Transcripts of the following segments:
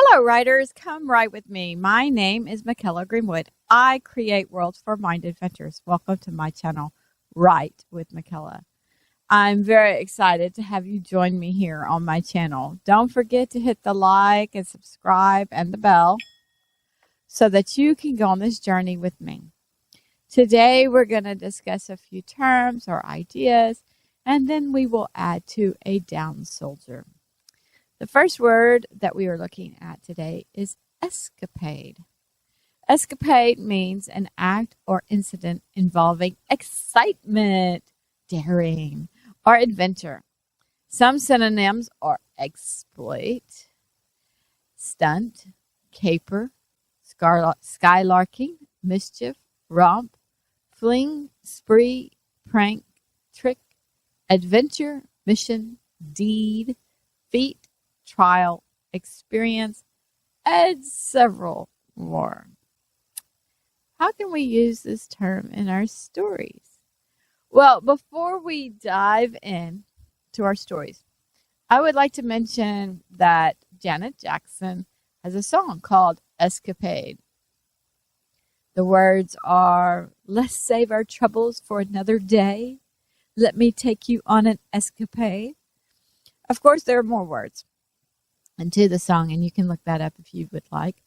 Hello, writers. Come write with me. My name is Mykela Greenwood. I create worlds for mind adventures. Welcome to my channel, Write with Mykela. I'm very excited to have you join me here on my channel. Don't forget to hit the like and subscribe and the bell so that you can go on this journey with me. Today, we're going to discuss a few terms or ideas, and then we will add to a down soldier. The first word that we are looking at today is escapade. Escapade means an act or incident involving excitement, daring, or adventure. Some synonyms are exploit, stunt, caper, skylarking, mischief, romp, fling, spree, prank, trick, adventure, mission, deed, feat, trial, experience, and several more. How can we use this term in our stories? Well, before we dive in to our stories, I would like to mention that Janet Jackson has a song called Escapade. The words are, "Let's save our troubles for another day. Let me take you on an escapade." Of course, there are more words into the song, and you can look that up if you would like.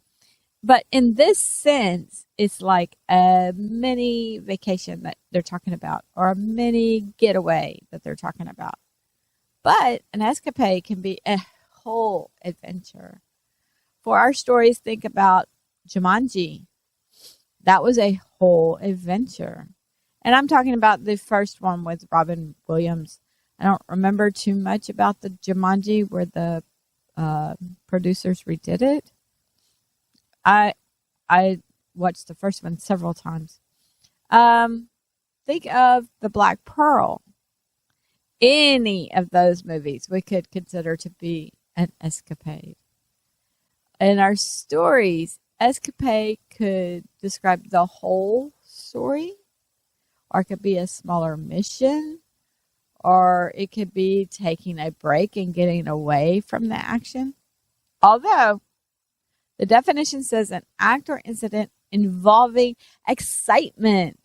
But in this sense, it's like a mini vacation that they're talking about, or a mini getaway that they're talking about. But an escapade can be a whole adventure. For our stories, think about Jumanji. That was a whole adventure. And I'm talking about the first one with Robin Williams. I don't remember too much about the Jumanji where the producers redid it. I watched the first one several times. Think of The Black Pearl. Any of those movies we could consider to be an escapade. In our stories, escapade could describe the whole story, or it could be a smaller mission, or it could be taking a break and getting away from the action. Although, the definition says an act or incident involving excitement.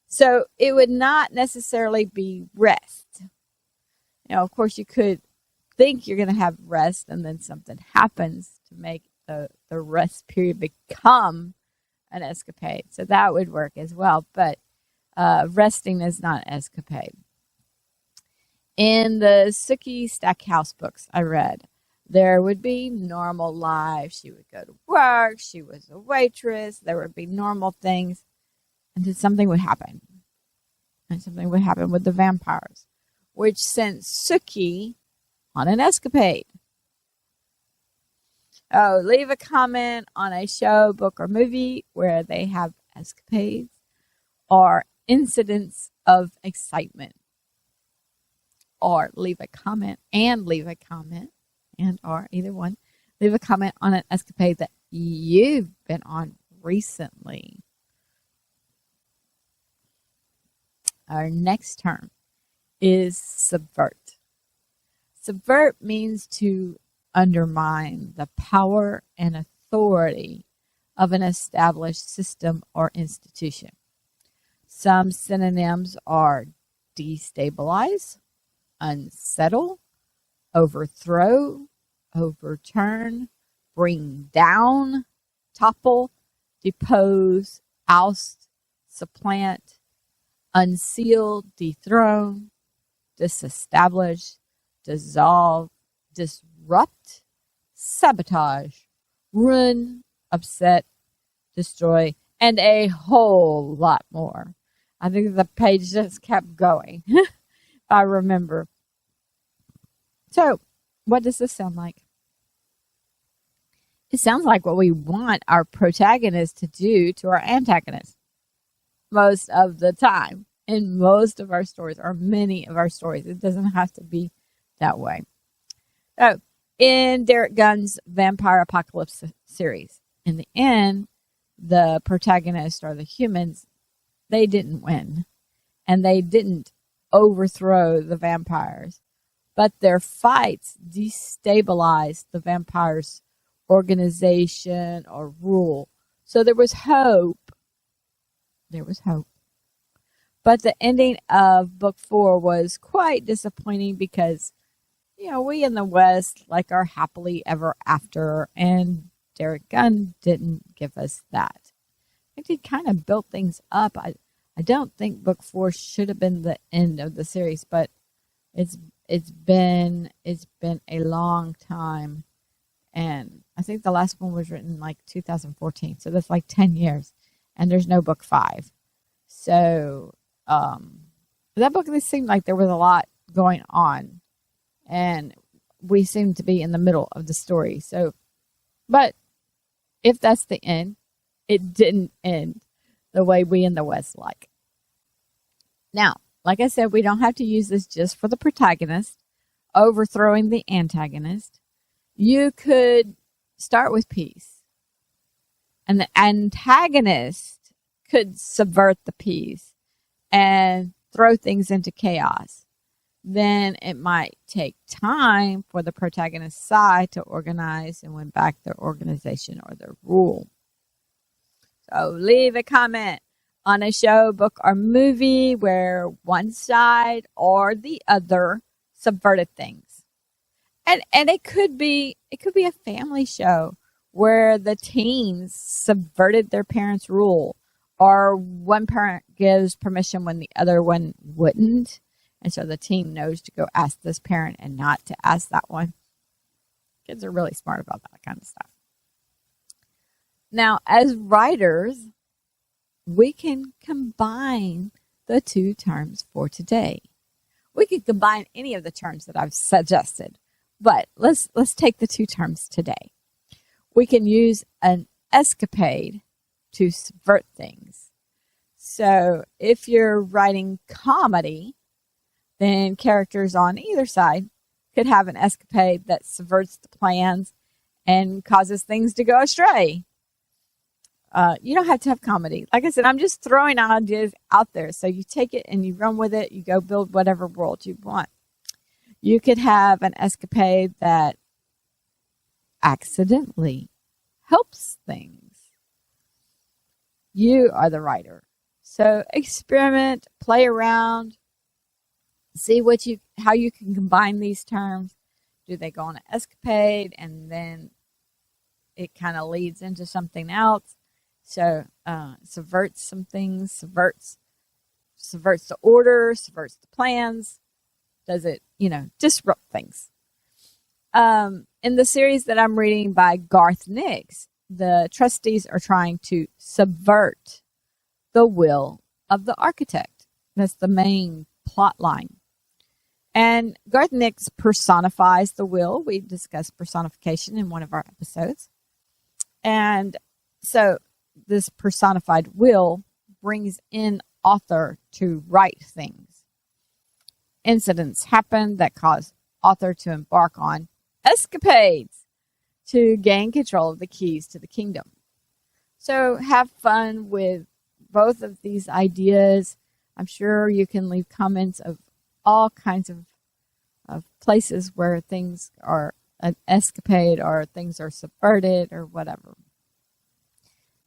So, it would not necessarily be rest. Of course, you could think you're going to have rest and then something happens to make the rest period become an escapade. So, that would work as well. But resting is not escapade. In the Sookie Stackhouse books I read, there would be normal life. She would go to work. She was a waitress. There would be normal things. And then something would happen. And something would happen with the vampires, which sent Sookie on an escapade. Oh, leave a comment on a show, book, or movie where they have escapades or incidents of excitement. Or leave a comment and or either one. Leave a comment on an escapade that you've been on recently. Our next term is subvert. Subvert means to undermine the power and authority of an established system or institution. Some synonyms are destabilize, unsettle, overthrow, overturn, bring down, topple, depose, oust, supplant, unseal, dethrone, disestablish, dissolve, disrupt, sabotage, ruin, upset, destroy, and a whole lot more. I think the page just kept going. I remember. So, what does this sound like? It sounds like what we want our protagonist to do to our antagonist most of the time in most of our stories, or many of our stories. It doesn't have to be that way. So, in Derek Gunn's Vampire Apocalypse series, in the end, the protagonist or the humans, they didn't win. And they didn't overthrow the vampires. But their fights destabilized the vampires' organization or rule. So there was hope. There was hope. But the ending of book 4 was quite disappointing because, we in the West like our happily ever after, and Derek Gunn didn't give us that. I did kind of build things up. I don't think book 4 should have been the end of the series, but it's been a long time, and I think the last one was written like 2014, so that's like 10 years, and there's no book 5. So that book, it seemed like there was a lot going on, and we seemed to be in the middle of the story. So, but if that's the end, it didn't end the way we in the West like. Now, like I said, we don't have to use this just for the protagonist overthrowing the antagonist. You could start with peace, and the antagonist could subvert the peace and throw things into chaos. Then it might take time for the protagonist's side to organize and win back their organization or their rule. So leave a comment on a show, book, or movie where one side or the other subverted things. And it could be a family show where the teens subverted their parents' rule, or one parent gives permission when the other one wouldn't. And so the teen knows to go ask this parent and not to ask that one. Kids are really smart about that kind of stuff. Now, as writers, we can combine the two terms for today. We could combine any of the terms that I've suggested, but let's take the two terms today. We can use an escapade to subvert things. So if you're writing comedy, then characters on either side could have an escapade that subverts the plans and causes things to go astray. You don't have to have comedy. Like I said, I'm just throwing ideas out there. So you take it and you run with it. You go build whatever world you want. You could have an escapade that accidentally helps things. You are the writer. So experiment, play around, see how you can combine these terms. Do they go on an escapade and then it kind of leads into something else? So subverts some things, subverts the order, subverts the plans. Does it, disrupt things? In the series that I'm reading by Garth Nix, the trustees are trying to subvert the will of the architect. That's the main plot line. And Garth Nix personifies the will. We discussed personification in one of our episodes. And so this personified will brings in author to write things. Incidents happen that cause author to embark on escapades to gain control of the keys to the kingdom. So have fun with both of these ideas. I'm sure you can leave comments of all kinds of places where things are an escapade or things are subverted or whatever.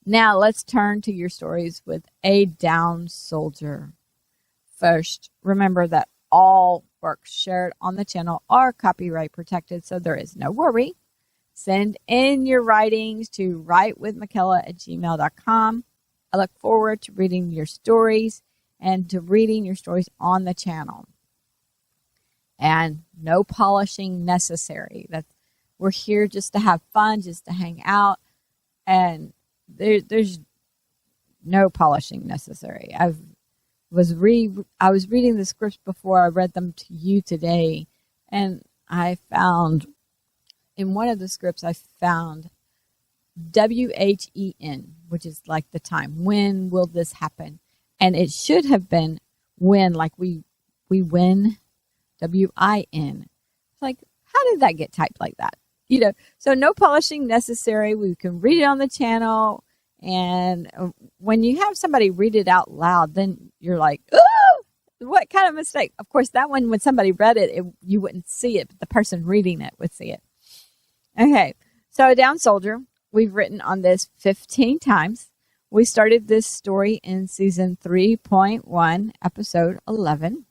Now let's turn to your stories with a down soldier. First, remember that all works shared on the channel are copyright protected, so there is no worry. Send in your writings to writewithmykela@gmail.com. I look forward to reading your stories and to reading your stories on the channel. And no polishing necessary. We're here just to have fun, just to hang out, and there's no polishing necessary. I was reading the scripts before I read them to you today, and I found in one of the scripts I found WHEN, which is like the time. When will this happen? And it should have been when, like we win, WIN. Like, how did that get typed like that? So no polishing necessary. We can read it on the channel. And when you have somebody read it out loud, then you're like, oh, what kind of mistake? Of course, that one, when somebody read it, you wouldn't see it, but the person reading it would see it. Okay, So a down soldier, we've written on this 15 times. We started this story in season 3.1, episode 11.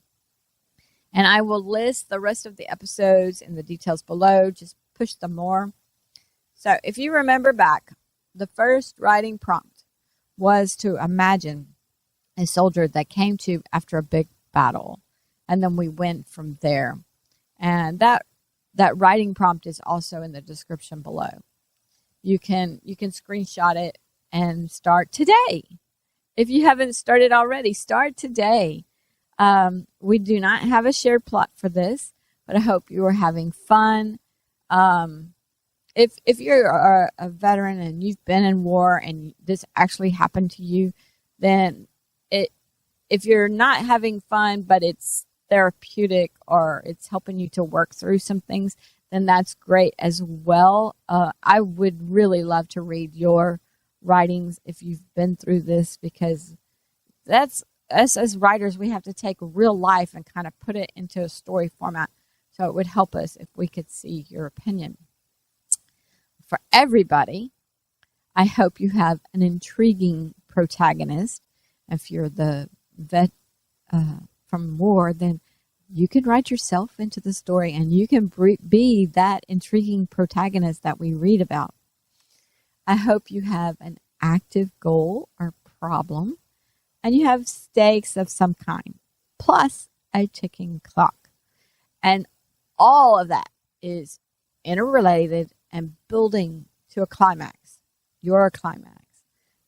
And I will list the rest of the episodes in the details below. Just push them more. So if you remember back, the first writing prompt was to imagine a soldier that came to after a big battle. And then we went from there. And that writing prompt is also in the description below. You can screenshot it and start today. If you haven't started already, start today. We do not have a shared plot for this, but I hope you are having fun. If you're a veteran and you've been in war and this actually happened to you, then if you're not having fun, but it's therapeutic or it's helping you to work through some things, then that's great as well. I would really love to read your writings if you've been through this, because that's us as writers, we have to take real life and kind of put it into a story format. So it would help us if we could see your opinion. For everybody, I hope you have an intriguing protagonist. If you're the vet from war, then you can write yourself into the story and you can be that intriguing protagonist that we read about. I hope you have an active goal or problem and you have stakes of some kind, plus a ticking clock. And all of that is interrelated and building to a climax, your climax.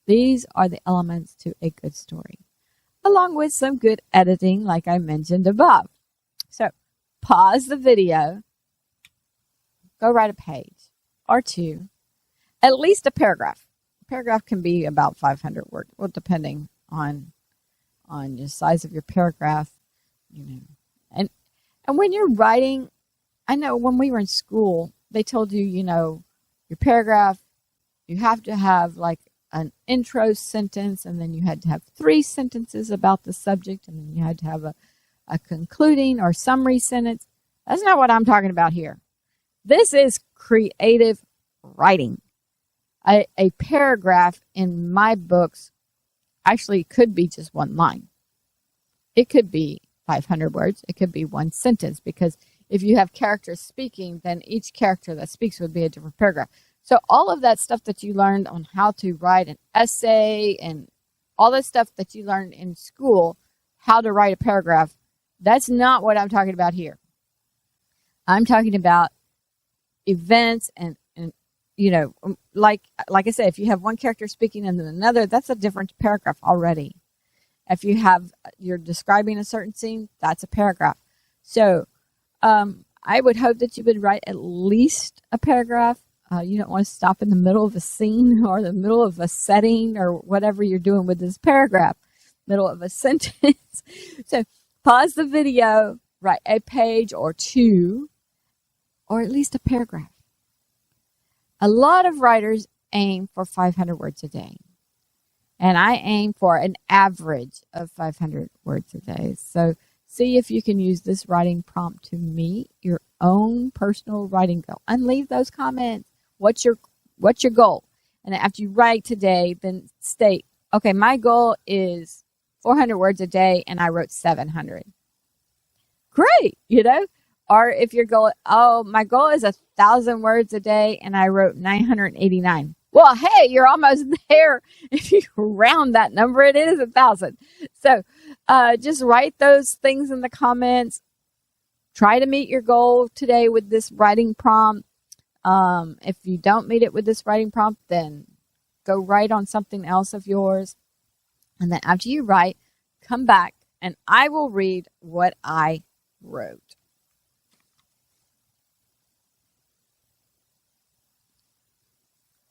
These are the elements to a good story, along with some good editing like I mentioned above. So pause the video, go write a page or two, at least a paragraph. A paragraph can be about 500 words, well, depending on the size of your paragraph, And when you're writing, I know when we were in school, they told you, your paragraph, you have to have like an intro sentence, and then you had to have 3 sentences about the subject, and then you had to have a concluding or summary sentence. That's not what I'm talking about here. This is creative writing. A paragraph in my books actually could be just 1 line. It could be 500 words. It could be 1 sentence, because if you have characters speaking, then each character that speaks would be a different paragraph. So all of that stuff that you learned on how to write an essay and all that stuff that you learned in school, how to write a paragraph, that's not what I'm talking about here. I'm talking about events and like I said, if you have 1 character speaking and then another, that's a different paragraph already. If you're describing a certain scene, that's a paragraph. So I would hope that you would write at least a paragraph. You don't want to stop in the middle of a scene or the middle of a setting or whatever you're doing with this paragraph, middle of a sentence. So pause the video, write a page or 2, or at least a paragraph. A lot of writers aim for 500 words a day, and I aim for an average of 500 words a day. So see if you can use this writing prompt to meet your own personal writing goal, and leave those comments. What's your goal? And after you write today, then state, okay, my goal is 400 words a day, and I wrote 700. Great, Or if your goal, my goal is 1,000 words a day, and I wrote 989. Well, hey, you're almost there. If you round that number, it is 1,000. So just write those things in the comments. Try to meet your goal today with this writing prompt. If you don't meet it with this writing prompt, then go write on something else of yours. And then after you write, come back and I will read what I wrote.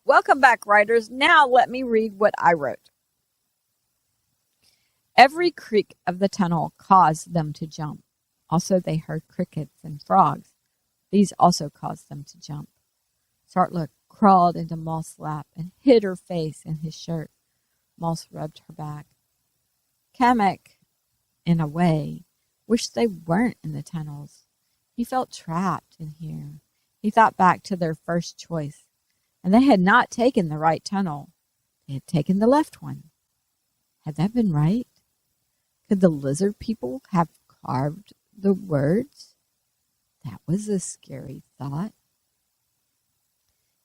Welcome back, writers. Now let me read what I wrote. Every creak of the tunnel caused them to jump. Also, they heard crickets and frogs. These also caused them to jump. Sartla crawled into Moss's lap and hid her face in his shirt. Moss rubbed her back. Kamek, in a way, wished they weren't in the tunnels. He felt trapped in here. He thought back to their first choice. and they had not taken the right tunnel. They had taken the left one. Had that been right? Could the lizard people have carved the words? That was a scary thought.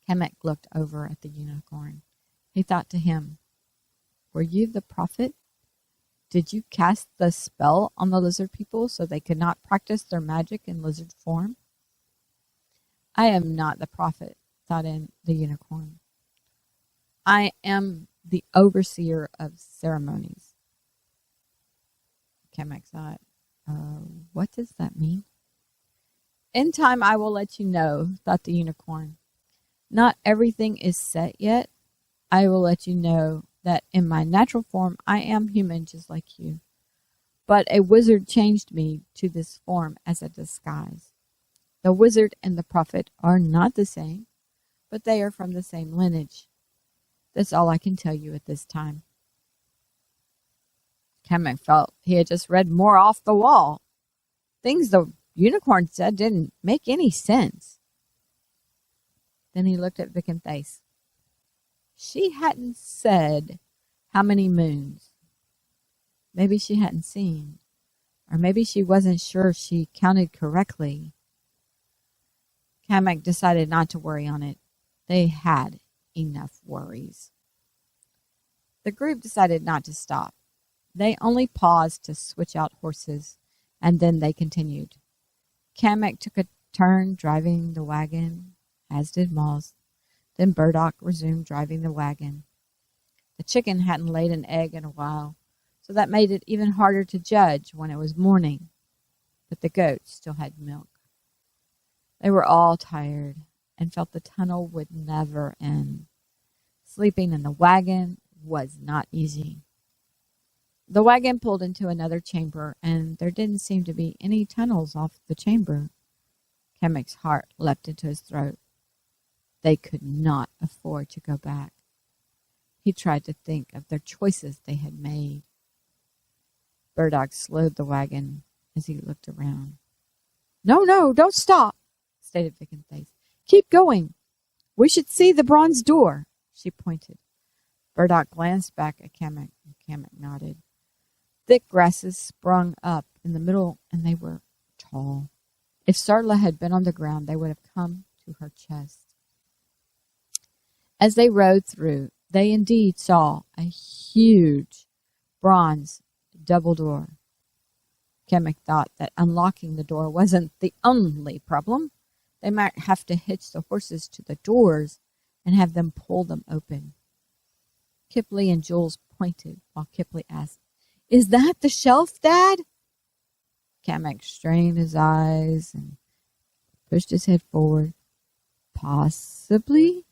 Kamek looked over at the unicorn. He thought to him, "Were you the prophet? Did you cast the spell on the lizard people so they could not practice their magic in lizard form?" "I am not the prophet," thought in the unicorn. "I am the overseer of ceremonies." Kamek thought, what does that mean? "In time I will let you know," thought the unicorn. "Not everything is set yet. I will let you know that in my natural form I am human just like you. But a wizard changed me to this form as a disguise. The wizard and the prophet are not the same, but they are from the same lineage. That's all I can tell you at this time." Kamek felt he had just read more off the wall. Things the unicorn said didn't make any sense. Then he looked at Vic and Thace. She hadn't said how many moons. Maybe she hadn't seen, or maybe she wasn't sure she counted correctly. Kamek decided not to worry on it. They had enough worries. The group decided not to stop. They only paused to switch out horses, and then they continued. Kamek took a turn driving the wagon, as did Moss. Then Burdock resumed driving the wagon. The chicken hadn't laid an egg in a while, so that made it even harder to judge when it was morning. But the goat still had milk. They were all tired and felt the tunnel would never end. Sleeping in the wagon was not easy. The wagon pulled into another chamber, and there didn't seem to be any tunnels off the chamber. Kamek's heart leapt into his throat. They could not afford to go back. He tried to think of their choices they had made. Burdock slowed the wagon as he looked around. No, don't stop," stated Vic and Thace. "Keep going. We should see the bronze door." She pointed. Burdock glanced back at Kamek, and Kamek nodded. Thick grasses sprung up in the middle, and they were tall. If Sarla had been on the ground, they would have come to her chest. As they rode through, they indeed saw a huge bronze double door. Kamek thought that unlocking the door wasn't the only problem. They might have to hitch the horses to the doors and have them pull them open. Kipley and Jules pointed while Kipley asked, "Is that the shelf, Dad?" Kamek strained his eyes and pushed his head forward. "Possibly,"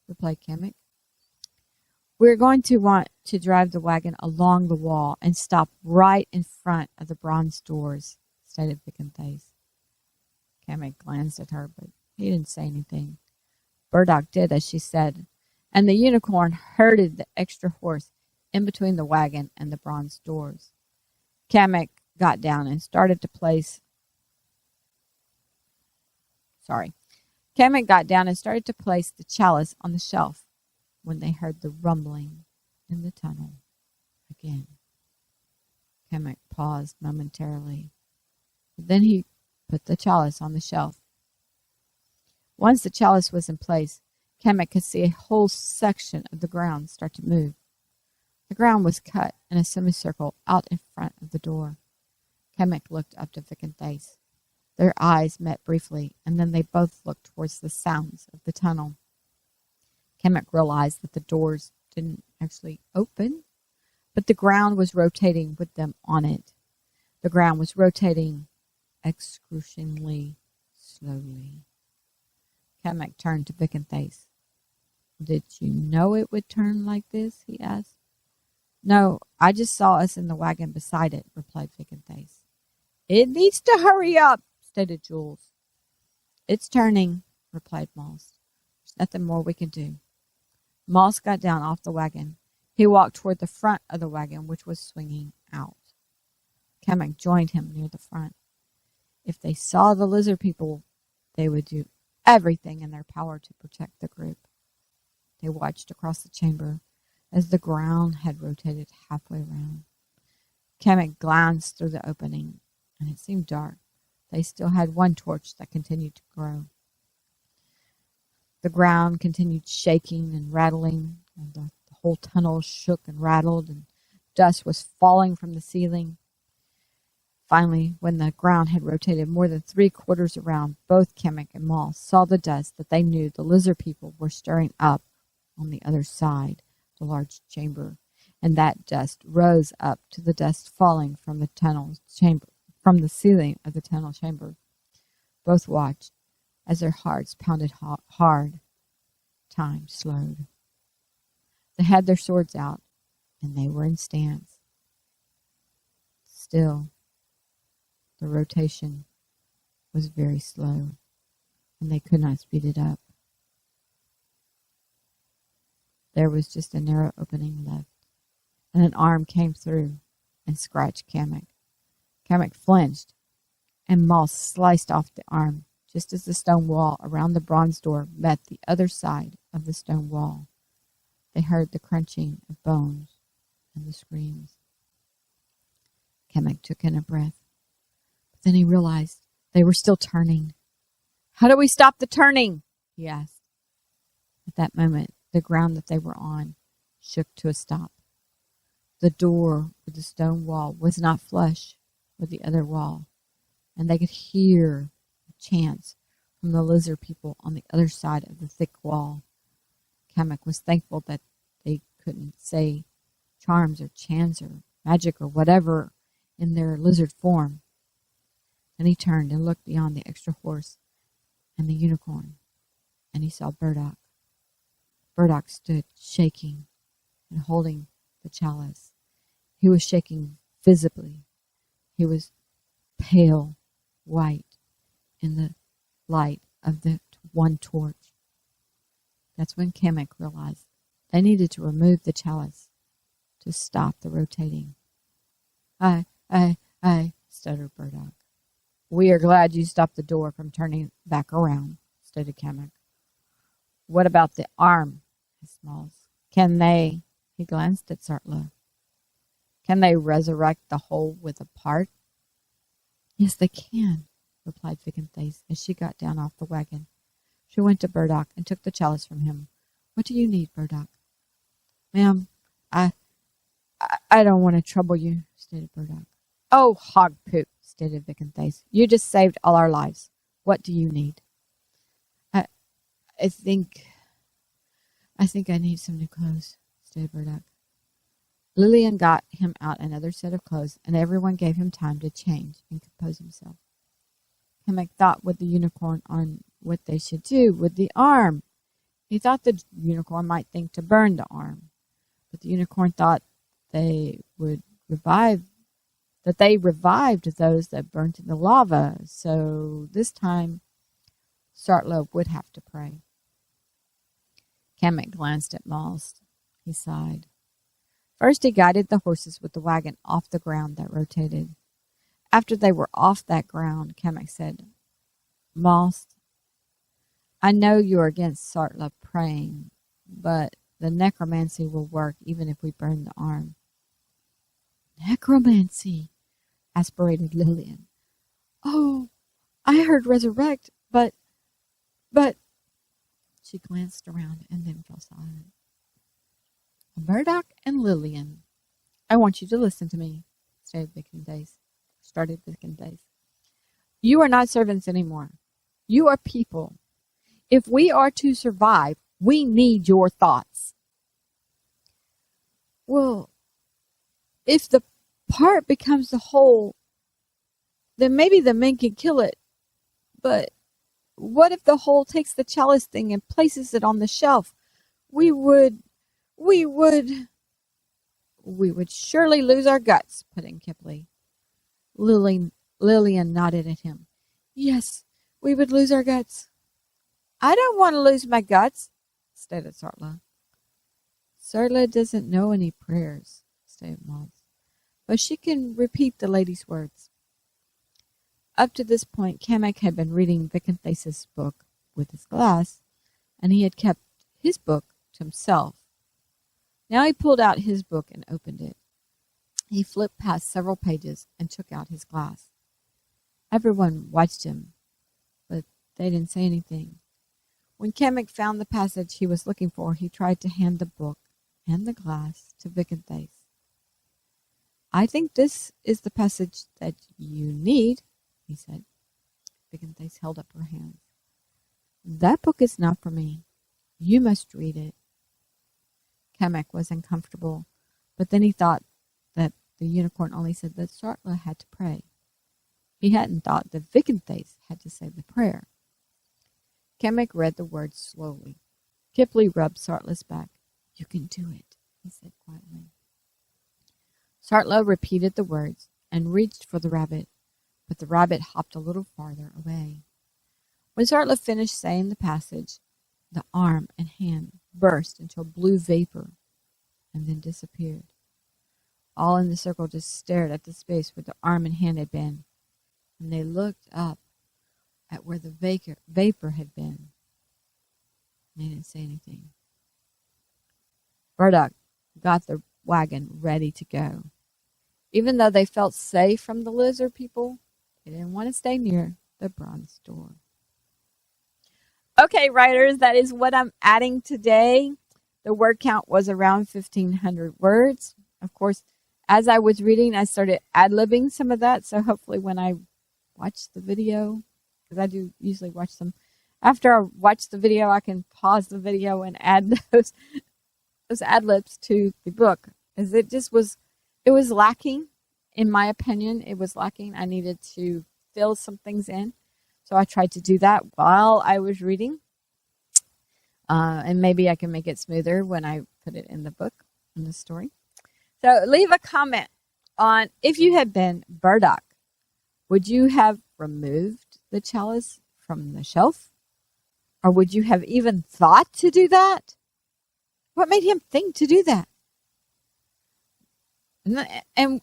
replied Kamek. "We're going to want to drive the wagon along the wall and stop right in front of the bronze doors," stated Vic and Thace. Kamek glanced at her, but he didn't say anything. Burdock did as she said, and the unicorn herded the extra horse in between the wagon and the bronze doors. Kamek got down and started to place the chalice on the shelf when they heard the rumbling in the tunnel again. Kamek paused momentarily. Then he put the chalice on the shelf. Once the chalice was in place, Kamek could see a whole section of the ground start to move. The ground was cut in a semicircle out in front of the door. Kamek looked up to Vic and Thace. Their eyes met briefly, and then they both looked towards the sounds of the tunnel. Kamek realized that the doors didn't actually open, but the ground was rotating with them on it. The ground was rotating excruciatingly slowly. Kamek turned to Vic and Thace. "Did you know it would turn like this?" he asked. "No, I just saw us in the wagon beside it," replied Vic and Thace. "It needs to hurry up," stated Jules. "It's turning," replied Moss. "There's nothing more we can do." Moss got down off the wagon. He walked toward the front of the wagon, which was swinging out. Kamek joined him near the front. If they saw the lizard people, they would do everything in their power to protect the group. They watched across the chamber as the ground had rotated halfway around. Kamek glanced through the opening, and it seemed dark. They still had one torch that continued to grow. The ground continued shaking and rattling, and the whole tunnel shook and rattled, and dust was falling from the ceiling. Finally, when the ground had rotated more than 3/4 around, both Kamek and Maul saw the dust that they knew the lizard people were stirring up on the other side of the large chamber, and that dust rose up to the dust falling from the tunnel chamber, from the ceiling of the tunnel chamber. Both watched as their hearts pounded hard. Time slowed. They had their swords out, and they were in stance. Still, the rotation was very slow, and they could not speed it up. There was just a narrow opening left, and an arm came through and scratched Kamek. Kamek flinched, and Maul sliced off the arm just as the stone wall around the bronze door met the other side of the stone wall. They heard the crunching of bones and the screams. Kamek took in a breath. But then he realized they were still turning. "How do we stop the turning?" he asked. At that moment, the ground that they were on shook to a stop. The door with the stone wall was not flush with the other wall, and they could hear the chants from the lizard people on the other side of the thick wall. Kamek was thankful that they couldn't say charms or chants or magic or whatever in their lizard form. Then he turned and looked beyond the extra horse and the unicorn, and he saw Burdock. Burdock stood shaking and holding the chalice. He was shaking visibly. He was pale white in the light of the one torch. That's when Kamek realized they needed to remove the chalice to stop the rotating. I, stuttered Burdock. "We are glad you stopped the door from turning back around," stated Kamek. "What about the arm?" asked Smalls. "Can they," he glanced at Sartla, "can they resurrect the hole with a part?" "Yes, they can," replied Vicanthace as she got down off the wagon. She went to Burdock and took the chalice from him. "What do you need, Burdock?" "Ma'am, I don't want to trouble you," stated Burdock. "Oh, hog poop," stated Vicanthace. "You just saved all our lives. What do you need?" I think I need some new clothes," stated Burdock. Lillian got him out another set of clothes, and everyone gave him time to change and compose himself. Kamek thought with the unicorn on what they should do with the arm. He thought the unicorn might think to burn the arm, but the unicorn thought they revived those that burnt in the lava, so this time Sartla would have to pray. Kamek glanced at Maul's. He sighed. First he guided the horses with the wagon off the ground that rotated. After they were off that ground, Kamek said, "Malst, I know you are against Sartla praying, but the necromancy will work even if we burn the arm." "Necromancy," aspirated Lillian. "Oh, I heard resurrect, but... She glanced around and then fell silent. "Burdock and Lillian, I want you to listen to me," started Vicanthace. "You are not servants anymore. You are people. If we are to survive, we need your thoughts." "Well, if the part becomes the whole, then maybe the men can kill it. But what if the whole takes the chalice thing and places it on the shelf? We would surely lose our guts," put in Kipley. Lillian nodded at him. "Yes, we would lose our guts." "I don't want to lose my guts," stated Sartla. "Sartla doesn't know any prayers," stated Malls, "but she can repeat the lady's words." Up to this point, Kamek had been reading Vicanthace's book with his glass, and he had kept his book to himself. Now he pulled out his book and opened it. He flipped past several pages and took out his glass. Everyone watched him, but they didn't say anything. When Kamek found the passage he was looking for, he tried to hand the book and the glass to Vic and Thace. "I think this is the passage that you need," he said. Vic and Thace held up her hands. "That book is not for me. You must read it." Kamek was uncomfortable, but then he thought that the unicorn only said that Sartla had to pray. He hadn't thought that Vic and Thace had to say the prayer. Kamek read the words slowly. Kipling rubbed Sartla's back. "You can do it," he said quietly. Sartla repeated the words and reached for the rabbit, but the rabbit hopped a little farther away. When Sartla finished saying the passage, the arm and hand burst into a blue vapor and then disappeared. All in the circle just stared at the space where the arm and hand had been, and they looked up at where the vapor had been. They didn't say anything. Burdock got the wagon ready to go. Even though they felt safe from the lizard people, they didn't want to stay near the bronze door. Okay, writers, that is what I'm adding today. The word count was around 1,500 words. Of course, as I was reading, I started ad-libbing some of that, so hopefully when I watch the video, because I do usually watch them, after I watch the video, I can pause the video and add those ad-libs to the book. As it was lacking, in my opinion, it was lacking. I needed to fill some things in. So I tried to do that while I was reading. And maybe I can make it smoother when I put it in the book, in the story. So leave a comment on, if you had been Burdock, would you have removed the chalice from the shelf? Or would you have even thought to do that? What made him think to do that? And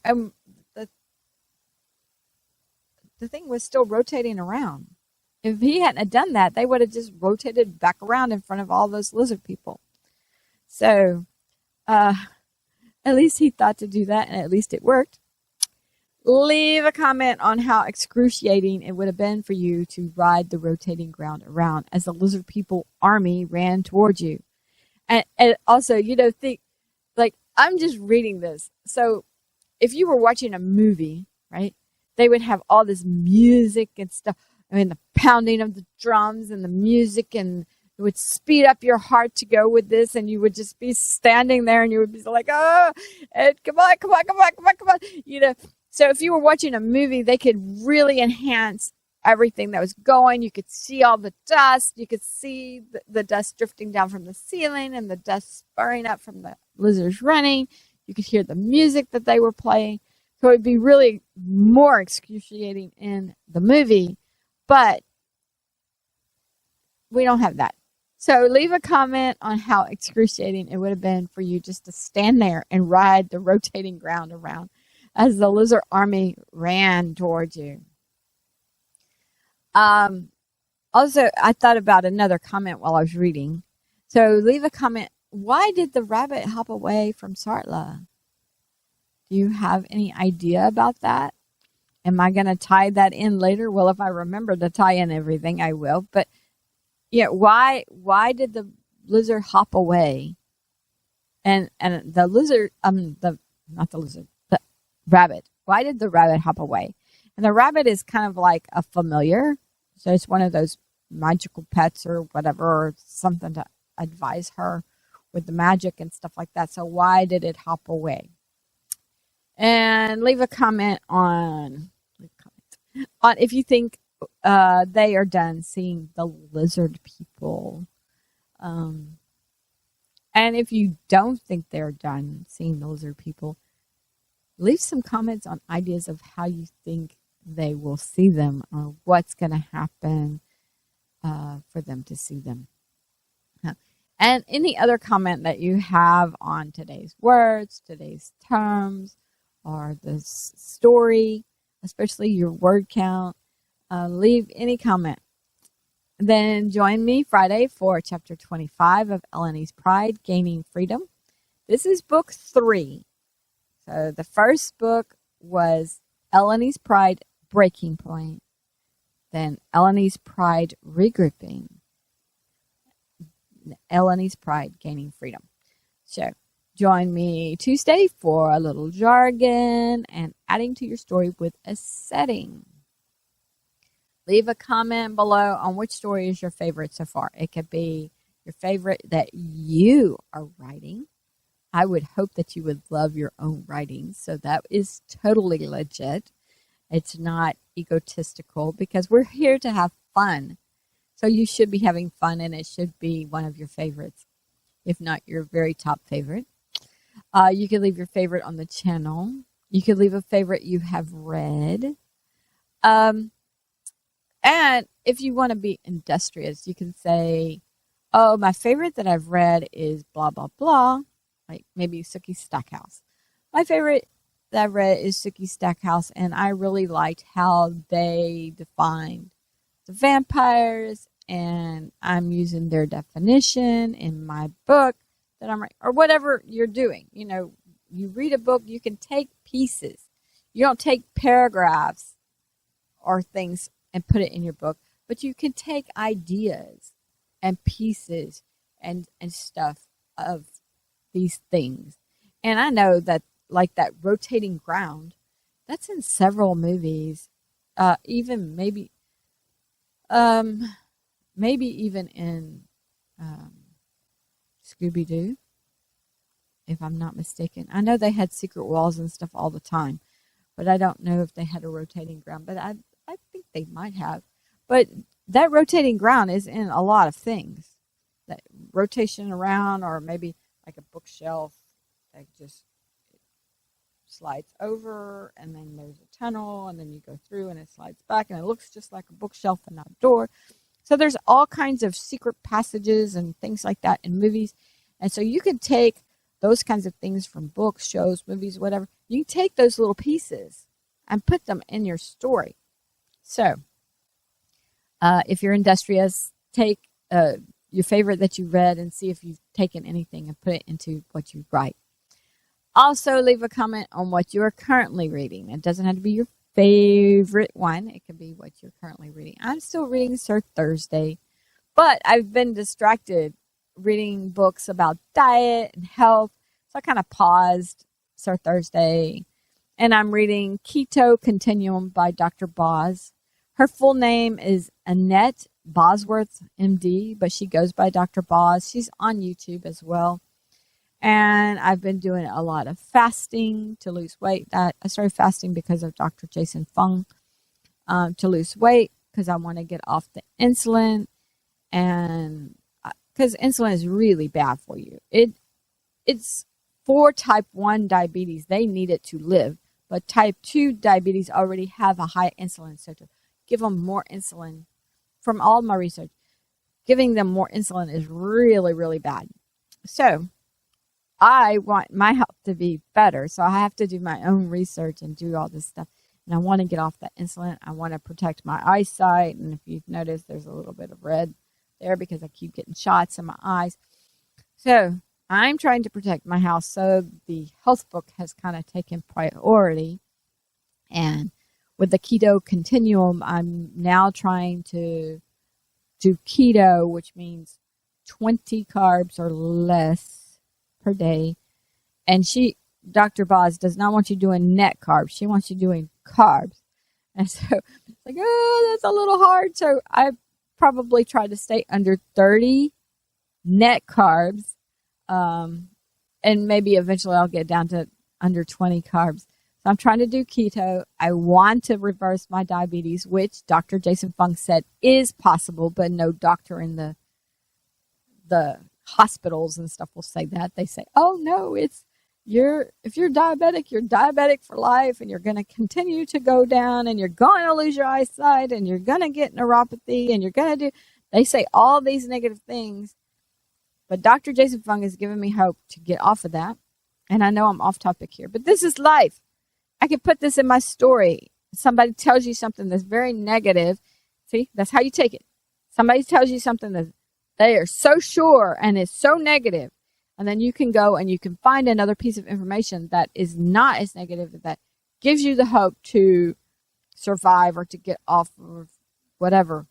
the thing was still rotating around. If he hadn't done that, they would have just rotated back around in front of all those lizard people. So, at least he thought to do that, and at least it worked. Leave a comment on how excruciating it would have been for you to ride the rotating ground around as the lizard people army ran towards you. And also, think, like, I'm just reading this. So, if you were watching a movie, right, they would have all this music and stuff. I mean, the pounding of the drums and the music, and it would speed up your heart to go with this, and you would just be standing there, and you would be like, "Oh, and come on. So if you were watching a movie, they could really enhance everything that was going. You could see all the dust. You could see the dust drifting down from the ceiling and the dust spurring up from the lizards running. You could hear the music that they were playing. So it would be really more excruciating in the movie. But we don't have that. So leave a comment on how excruciating it would have been for you just to stand there and ride the rotating ground around as the lizard army ran towards you. Also, I thought about another comment while I was reading. So leave a comment. Why did the rabbit hop away from Sartla? Do you have any idea about that? Am I going to tie that in later? Well, if I remember to tie in everything, I will. But yeah, why did the lizard hop away? And the lizard, the rabbit. Why did the rabbit hop away? And the rabbit is kind of like a familiar. So it's one of those magical pets or whatever, or something to advise her with the magic and stuff like that. So why did it hop away? And leave a comment on if you think they are done seeing the lizard people. And if you don't think they're done seeing the lizard people, leave some comments on ideas of how you think they will see them or what's going to happen for them to see them. And any other comment that you have on today's words, today's terms, or this story, especially your word count, leave any comment. Then join me Friday for chapter 25 of Eleni's Pride, Gaining Freedom. This is book 3. So the first book was Eleni's Pride, Breaking Point. Then Eleni's Pride, Regrouping. Eleni's Pride, Gaining Freedom. So join me Tuesday for a little jargon and adding to your story with a setting. Leave a comment below on which story is your favorite so far. It could be your favorite that you are writing. I would hope that you would love your own writing. So that is totally legit. It's not egotistical because we're here to have fun. So you should be having fun and it should be one of your favorites, if not your very top favorite. You can leave your favorite on the channel. You could leave a favorite you have read. And if you want to be industrious, you can say, oh, my favorite that I've read is blah, blah, blah. Like maybe Sookie Stackhouse. My favorite that I've read is Sookie Stackhouse, and I really liked how they defined the vampires, and I'm using their definition in my book that I'm writing, or whatever you're doing. You know, you read a book, you can take pieces. You don't take paragraphs or things and put it in your book, but you can take ideas and pieces and stuff of these things. And I know that like that rotating ground, that's in several movies, even maybe even in Scooby-Doo, if I'm not mistaken. I know they had secret walls and stuff all the time, but I don't know if they had a rotating ground, but I think they might have. But that rotating ground is in a lot of things. That rotation around, or maybe like a bookshelf that just slides over, and then there's a tunnel, and then you go through and it slides back, and it looks just like a bookshelf and not a door. So there's all kinds of secret passages and things like that in movies. And so you can take those kinds of things from books, shows, movies, whatever. You can take those little pieces and put them in your story. So if you're industrious, take your favorite that you read and see if you've taken anything and put it into what you write. Also, leave a comment on what you are currently reading. It doesn't have to be your favorite one. It could be what you're currently reading. I'm still reading Sir Thursday, but I've been distracted reading books about diet and health. So I kind of paused Sir Thursday, and I'm reading Keto Continuum by Dr. Boz. Her full name is Annette Bosworth, MD, but she goes by Dr. Boz. She's on YouTube as well. And I've been doing a lot of fasting to lose weight. I started fasting because of Dr. Jason Fung to lose weight, because I want to get off the insulin, and because insulin is really bad for you. It's for type 1 diabetes. They need it to live. But type 2 diabetes already have a high insulin. So to give them more insulin, from all my research, giving them more insulin is really, really bad. So I want my health to be better. So I have to do my own research and do all this stuff. And I want to get off that insulin. I want to protect my eyesight. And if you've noticed, there's a little bit of red there because I keep getting shots in my eyes. So I'm trying to protect my house. So the health book has kind of taken priority. And with the Keto Continuum, I'm now trying to do keto, which means 20 carbs or less per day. And Dr. Boz does not want you doing net carbs. She wants you doing carbs. And so it's like, oh, that's a little hard. So I probably try to stay under 30 net carbs. And maybe eventually I'll get down to under 20 carbs. So I'm trying to do keto. I want to reverse my diabetes, which Dr. Jason Fung said is possible, but no doctor in the hospitals and stuff will say that. They say, oh no, if you're diabetic, you're diabetic for life, and you're going to continue to go down, and you're going to lose your eyesight, and you're going to get neuropathy, and you're going to do, they say all these negative things. But Dr. Jason Fung has given me hope to get off of that. And I know I'm off topic here, but this is life. I can put this in my story. Somebody tells you something that's very negative. See, that's how you take it. Somebody tells you something that they are so sure and is so negative, and then you can go and you can find another piece of information that is not as negative, that gives you the hope to survive or to get off of whatever.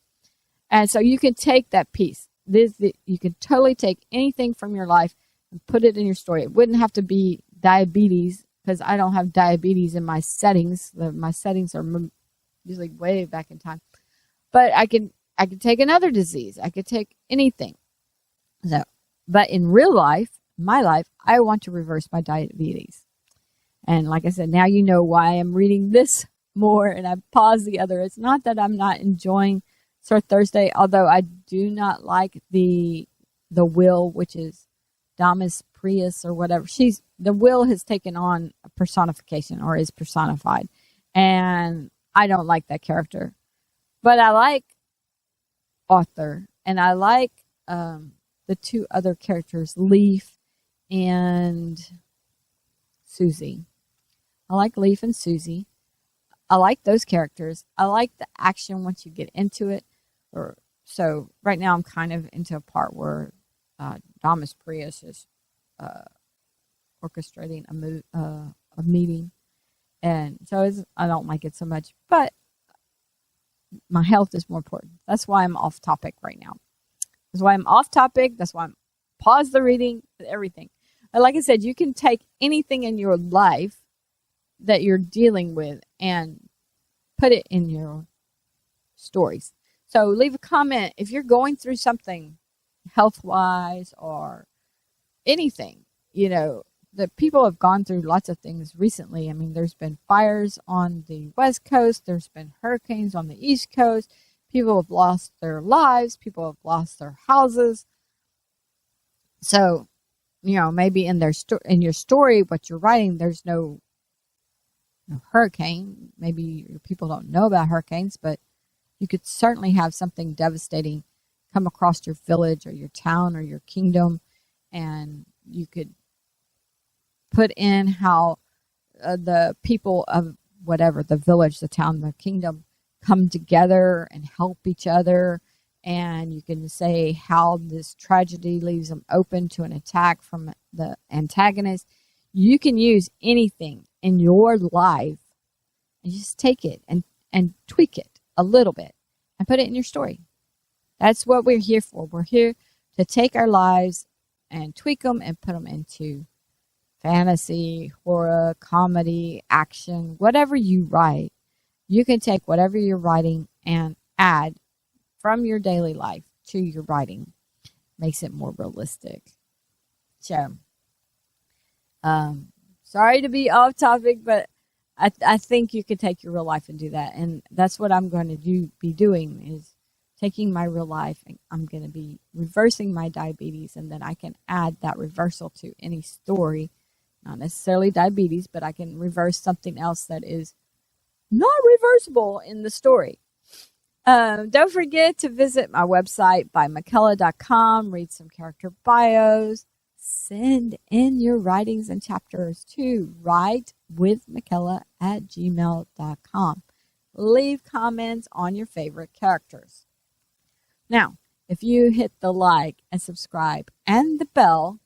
And so you can take that piece. You can totally take anything from your life and put it in your story. It wouldn't have to be diabetes, because I don't have diabetes in my settings. My settings are usually way back in time. But I could take another disease. I could take anything. So, but in real life, my life, I want to reverse my diabetes. And like I said, now you know why I'm reading this more and I pause the other. It's not that I'm not enjoying Sir Thursday, although I do not like the will, which is Damas Prius or whatever. The will has taken on a personification, or is personified. And I don't like that character. But I like Arthur, and I like the two other characters, Leaf and Susie. I like Leaf and Susie. I like those characters. I like the action once you get into it. So right now I'm kind of into a part where Damas Prius is orchestrating a meeting. And so I don't like it so much. But my health is more important. That's why I'm off topic right now. That's why I'm off topic. That's why I'm pause the reading, everything. But like I said, you can take anything in your life that you're dealing with and put it in your stories. So leave a comment if you're going through something health-wise or anything. You know, the people have gone through lots of things recently. I mean, there's been fires on the West Coast. There's been hurricanes on the East Coast. People have lost their lives. People have lost their houses. So, you know, maybe in your story, what you're writing, there's no hurricane. Maybe people don't know about hurricanes, but you could certainly have something devastating come across your village or your town or your kingdom, and you could put in how the people of whatever, the village, the town, the kingdom, come together and help each other. And you can say how this tragedy leaves them open to an attack from the antagonist. You can use anything in your life and just take it and tweak it a little bit and put it in your story. That's what we're here for. We're here to take our lives and tweak them and put them into fantasy, horror, comedy, action, whatever you write. You can take whatever you're writing and add from your daily life to your writing. Makes it more realistic. So, sorry to be off topic, but I think you could take your real life and do that. And that's what I'm going to be doing, is taking my real life, and I'm going to be reversing my diabetes, and then I can add that reversal to any story. Not necessarily diabetes, but I can reverse something else that is not reversible in the story. Don't forget to visit my website by Mykela.com, read some character bios, send in your writings and chapters to writewithmykela@gmail.com. Leave comments on your favorite characters. Now, if you hit the like and subscribe and the bell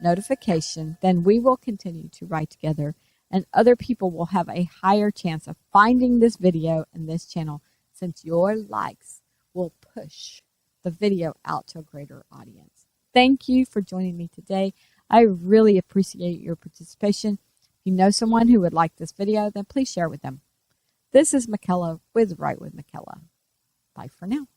notification, then we will continue to write together, and other people will have a higher chance of finding this video and this channel, since your likes will push the video out to a greater audience. Thank you for joining me today. I really appreciate your participation. If you know someone who would like this video, then please share with them. This is Mykela with Write with Mykela. Bye for now.